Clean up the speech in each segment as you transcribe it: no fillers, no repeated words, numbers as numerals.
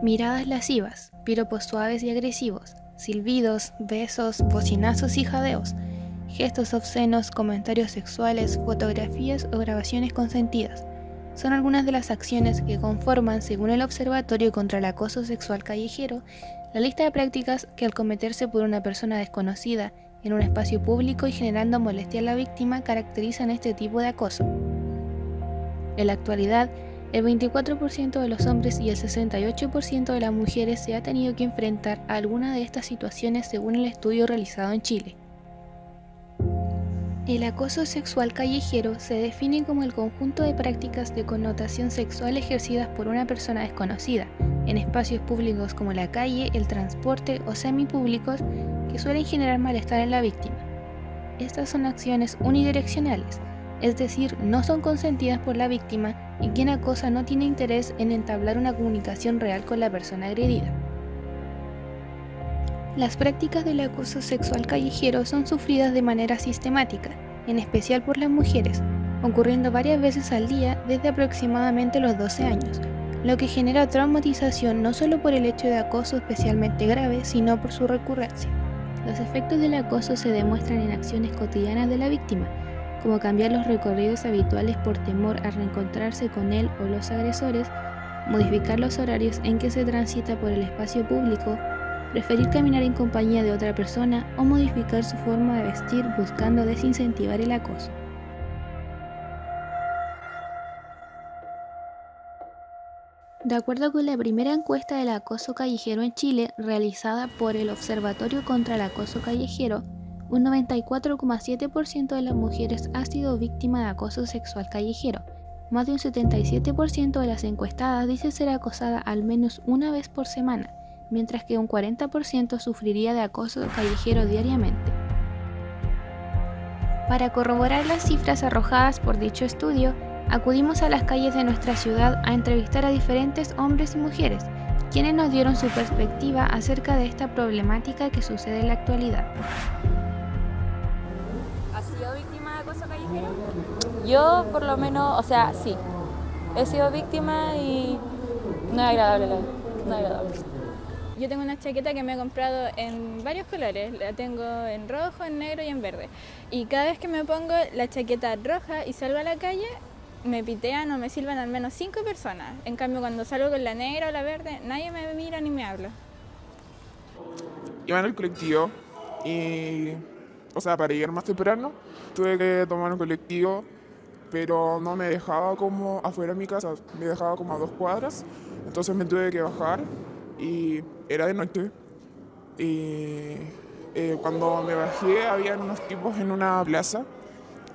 Miradas lascivas, piropos suaves y agresivos, silbidos, besos, bocinazos y jadeos, gestos obscenos, comentarios sexuales, fotografías o grabaciones consentidas. Son algunas de las acciones que conforman, según el Observatorio contra el Acoso Sexual Callejero, la lista de prácticas que al cometerse por una persona desconocida en un espacio público y generando molestia a la víctima caracterizan este tipo de acoso. En la actualidad, el 24% de los hombres y el 68% de las mujeres se ha tenido que enfrentar a alguna de estas situaciones según el estudio realizado en Chile. El acoso sexual callejero se define como el conjunto de prácticas de connotación sexual ejercidas por una persona desconocida, en espacios públicos como la calle, el transporte o semipúblicos, que suelen generar malestar en la víctima. Estas son acciones unidireccionales, es decir, no son consentidas por la víctima y quien acosa no tiene interés en entablar una comunicación real con la persona agredida. Las prácticas del acoso sexual callejero son sufridas de manera sistemática, en especial por las mujeres, ocurriendo varias veces al día desde aproximadamente los 12 años, lo que genera traumatización no solo por el hecho de acoso especialmente grave, sino por su recurrencia. Los efectos del acoso se demuestran en acciones cotidianas de la víctima, como cambiar los recorridos habituales por temor a reencontrarse con él o los agresores, modificar los horarios en que se transita por el espacio público, preferir caminar en compañía de otra persona o modificar su forma de vestir buscando desincentivar el acoso. De acuerdo con la primera encuesta del acoso callejero en Chile, realizada por el Observatorio contra el Acoso Callejero, un 94,7% de las mujeres ha sido víctima de acoso sexual callejero. Más de un 77% de las encuestadas dice ser acosada al menos una vez por semana, mientras que un 40% sufriría de acoso callejero diariamente. Para corroborar las cifras arrojadas por dicho estudio, acudimos a las calles de nuestra ciudad a entrevistar a diferentes hombres y mujeres, quienes nos dieron su perspectiva acerca de esta problemática que sucede en la actualidad. ¿Has sido víctima de acoso callejero? Yo, por lo menos, o sea, sí, he sido víctima y no es agradable, no es agradable. Yo tengo una chaqueta que me he comprado en varios colores, la tengo en rojo, en negro y en verde. Y cada vez que me pongo la chaqueta roja y salgo a la calle, me pitean o me silban al menos 5 personas. En cambio, cuando salgo con la negra o la verde, nadie me mira ni me habla. Iba en el colectivo y, para llegar más temprano, tuve que tomar un colectivo, pero no me dejaba como afuera de mi casa, me dejaba como a 2 cuadras, entonces me tuve que bajar y era de noche. Y cuando me bajé, había unos tipos en una plaza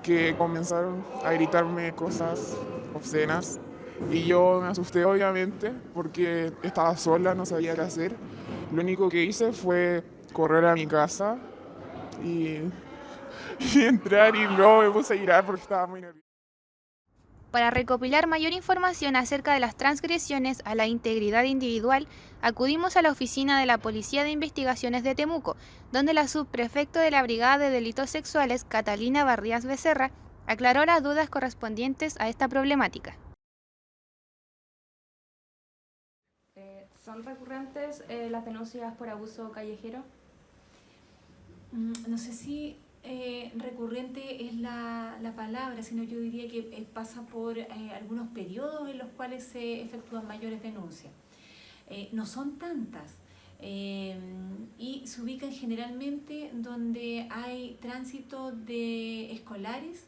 que comenzaron a gritarme cosas obscenas y yo me asusté obviamente porque estaba sola, no sabía qué hacer. Lo único que hice fue correr a mi casa y, y entrar y luego me puse a llorar porque estaba muy nervioso. Para recopilar mayor información acerca de las transgresiones a la integridad individual, acudimos a la oficina de la Policía de Investigaciones de Temuco, donde la subprefecto de la Brigada de Delitos Sexuales, Catalina Barrías Becerra, aclaró las dudas correspondientes a esta problemática. ¿Son recurrentes las denuncias por abuso callejero? No sé si recurrente es la palabra, sino yo diría que pasa por algunos periodos en los cuales se efectúan mayores denuncias. No son tantas y se ubican generalmente donde hay tránsito de escolares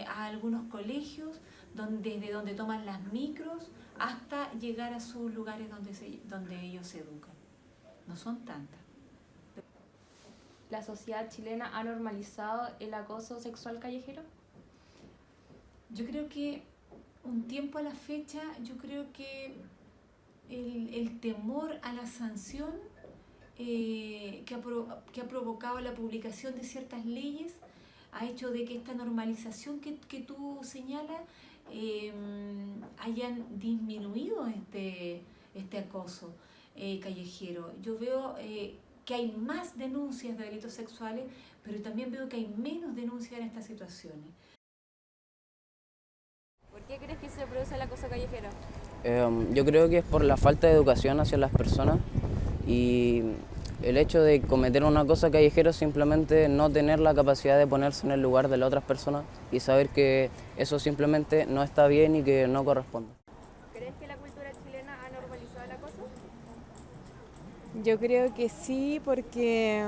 a algunos colegios, desde donde toman las micros hasta llegar a sus lugares donde ellos se educan. No son tantas. ¿La sociedad chilena ha normalizado el acoso sexual callejero? Yo creo que un tiempo a la fecha, yo creo que el temor a la sanción que ha provocado la publicación de ciertas leyes ha hecho de que esta normalización que tú señalas hayan disminuido este acoso callejero. Yo veo que hay más denuncias de delitos sexuales, pero también veo que hay menos denuncias en estas situaciones. ¿Por qué crees que se produce el acoso callejero? Yo creo que es por la falta de educación hacia las personas y el hecho de cometer una cosa callejera es simplemente no tener la capacidad de ponerse en el lugar de las otras personas y saber que eso simplemente no está bien y que no corresponde. ¿Crees que la cultura chilena ha normalizado el acoso? Yo creo que sí, porque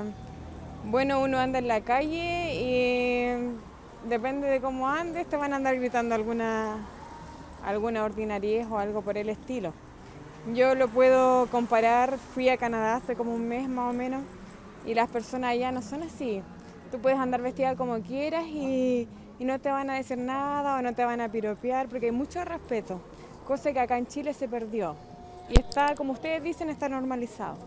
bueno, uno anda en la calle y depende de cómo andes, te van a andar gritando alguna ordinariez o algo por el estilo. Yo lo puedo comparar, fui a Canadá hace como un mes más o menos y las personas allá no son así. Tú puedes andar vestida como quieras y no te van a decir nada o no te van a piropear porque hay mucho respeto, cosa que acá en Chile se perdió y está, como ustedes dicen, está normalizado.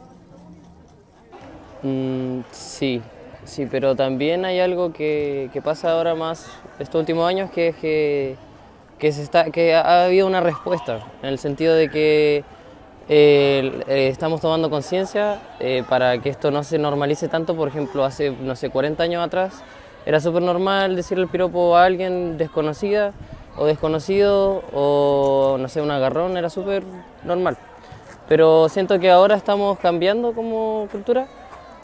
Sí, sí, pero también hay algo que pasa ahora más estos últimos años, que es que ha habido una respuesta, en el sentido de que estamos tomando conciencia para que esto no se normalice tanto. Por ejemplo, hace, no sé, 40 años atrás era súper normal decirle el piropo a alguien desconocida o desconocido, o no sé, un agarrón, era súper normal. Pero siento que ahora estamos cambiando como cultura,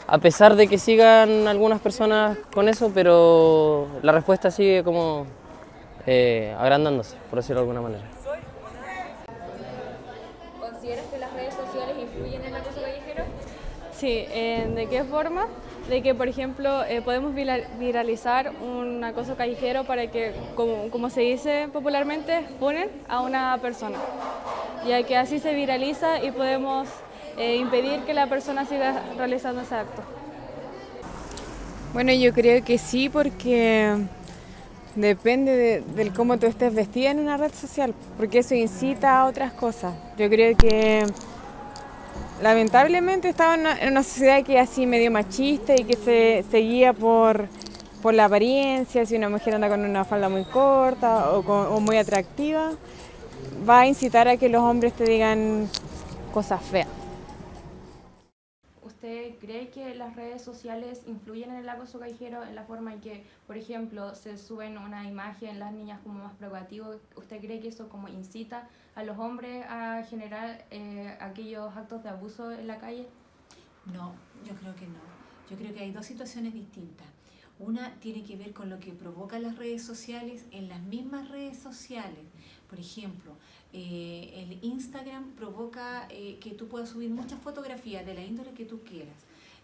a pesar de que sigan algunas personas con eso, pero la respuesta sigue como agrandándose, por decirlo de alguna manera. ¿Consideras que las redes sociales influyen en el acoso callejero? Sí, ¿de qué forma? De que, por ejemplo, podemos viralizar un acoso callejero para que, como se dice popularmente, funen a una persona, ya que así se viraliza y podemos impedir que la persona siga realizando ese acto. Bueno, yo creo que sí, porque depende del cómo tú estés vestida en una red social, porque eso incita a otras cosas. Yo creo que lamentablemente estamos en una sociedad que es así medio machista y que se guía por la apariencia. Si una mujer anda con una falda muy corta o muy atractiva, va a incitar a que los hombres te digan cosas feas. ¿Usted cree que las redes sociales influyen en el acoso callejero en la forma en que, por ejemplo, se suben una imagen las niñas como más provocativo? ¿Usted cree que eso como incita a los hombres a generar aquellos actos de abuso en la calle? No, yo creo que no. Yo creo que hay dos situaciones distintas. Una tiene que ver con lo que provocan las redes sociales en las mismas redes sociales. Por ejemplo, el Instagram provoca que tú puedas subir muchas fotografías de la índole que tú quieras.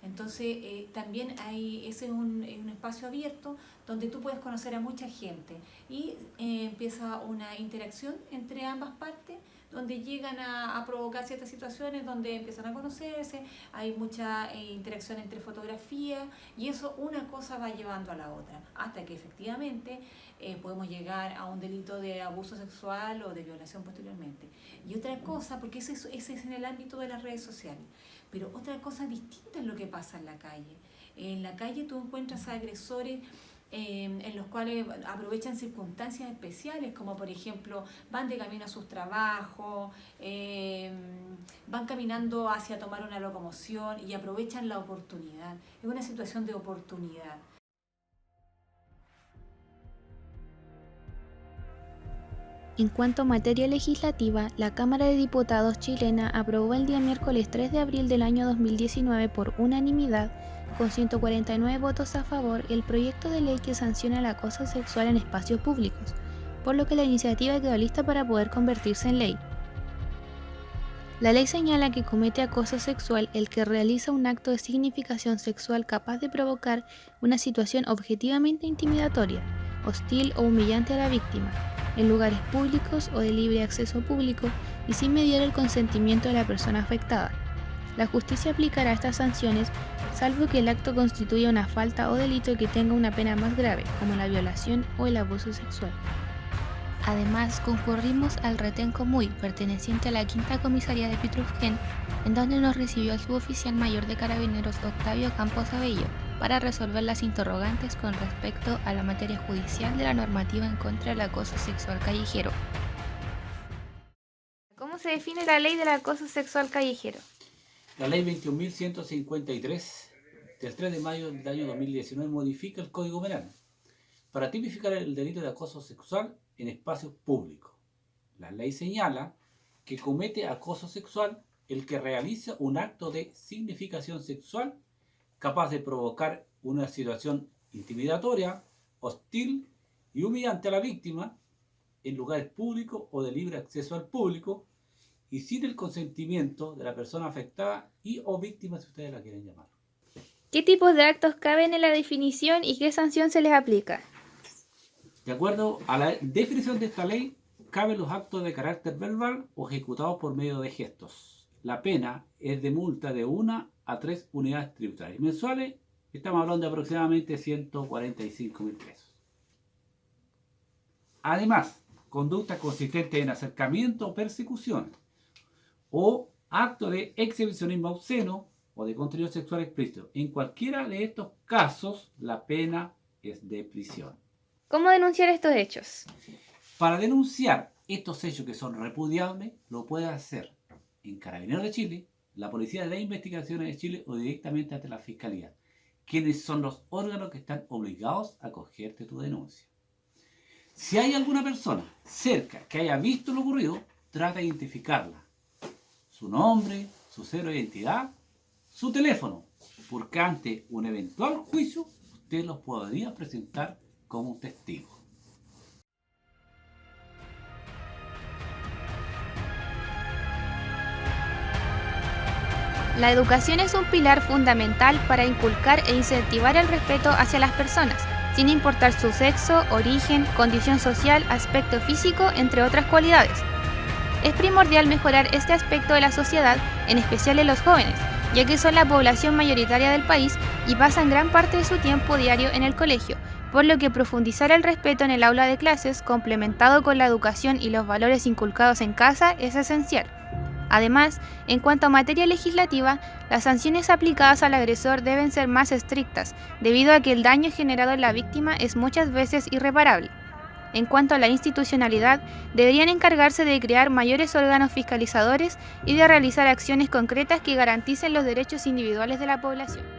Entonces, también ese es un espacio abierto donde tú puedes conocer a mucha gente y empieza una interacción entre ambas partes, donde llegan a provocar ciertas situaciones, donde empiezan a conocerse, hay mucha interacción entre fotografías y eso una cosa va llevando a la otra, hasta que efectivamente podemos llegar a un delito de abuso sexual o de violación posteriormente. Y otra cosa, porque ese es en el ámbito de las redes sociales, pero otra cosa distinta es lo que pasa en la calle. En la calle tú encuentras a agresores en los cuales aprovechan circunstancias especiales, como por ejemplo van de camino a sus trabajos, van caminando hacia tomar una locomoción y aprovechan la oportunidad. Es una situación de oportunidad. En cuanto a materia legislativa, la Cámara de Diputados chilena aprobó el día miércoles 3 de abril del año 2019 por unanimidad, con 149 votos a favor, el proyecto de ley que sanciona el acoso sexual en espacios públicos, por lo que la iniciativa quedó lista para poder convertirse en ley. La ley señala que comete acoso sexual el que realiza un acto de significación sexual capaz de provocar una situación objetivamente intimidatoria, hostil o humillante a la víctima, en lugares públicos o de libre acceso público y sin mediar el consentimiento de la persona afectada. La justicia aplicará estas sanciones salvo que el acto constituya una falta o delito que tenga una pena más grave, como la violación o el abuso sexual. Además, concurrimos al retén Comuy, perteneciente a la Quinta Comisaría de Pitrufquén, en donde nos recibió el suboficial mayor de Carabineros Octavio Campos Abello, para resolver las interrogantes con respecto a la materia judicial de la normativa en contra del acoso sexual callejero. ¿Cómo se define la ley del acoso sexual callejero? La ley 21.153 del 3 de mayo del año 2019 modifica el Código Penal para tipificar el delito de acoso sexual en espacios públicos. La ley señala que comete acoso sexual el que realiza un acto de significación sexual capaz de provocar una situación intimidatoria, hostil y humillante a la víctima en lugares públicos o de libre acceso al público y sin el consentimiento de la persona afectada y o víctima, si ustedes la quieren llamar. ¿Qué tipos de actos caben en la definición y qué sanción se les aplica? De acuerdo a la definición de esta ley, caben los actos de carácter verbal o ejecutados por medio de gestos. La pena es de multa de 1 a 3 unidades tributarias mensuales. Estamos hablando de aproximadamente 145.000 pesos. Además, conducta consistente en acercamiento o persecución o acto de exhibicionismo obsceno o de contenido sexual explícito. En cualquiera de estos casos, la pena es de prisión. ¿Cómo denunciar estos hechos? Para denunciar estos hechos que son repudiables, lo puede hacer en Carabineros de Chile, la Policía de Investigaciones de Chile o directamente ante la Fiscalía, quienes son los órganos que están obligados a acogerte tu denuncia. Si hay alguna persona cerca que haya visto lo ocurrido, trata de identificarla. Su nombre, su cero de identidad, su teléfono, porque ante un eventual juicio, usted los podría presentar como un testigo. La educación es un pilar fundamental para inculcar e incentivar el respeto hacia las personas, sin importar su sexo, origen, condición social, aspecto físico, entre otras cualidades. Es primordial mejorar este aspecto de la sociedad, en especial en los jóvenes, ya que son la población mayoritaria del país y pasan gran parte de su tiempo diario en el colegio, por lo que profundizar el respeto en el aula de clases, complementado con la educación y los valores inculcados en casa, es esencial. Además, en cuanto a materia legislativa, las sanciones aplicadas al agresor deben ser más estrictas, debido a que el daño generado en la víctima es muchas veces irreparable. En cuanto a la institucionalidad, deberían encargarse de crear mayores órganos fiscalizadores y de realizar acciones concretas que garanticen los derechos individuales de la población.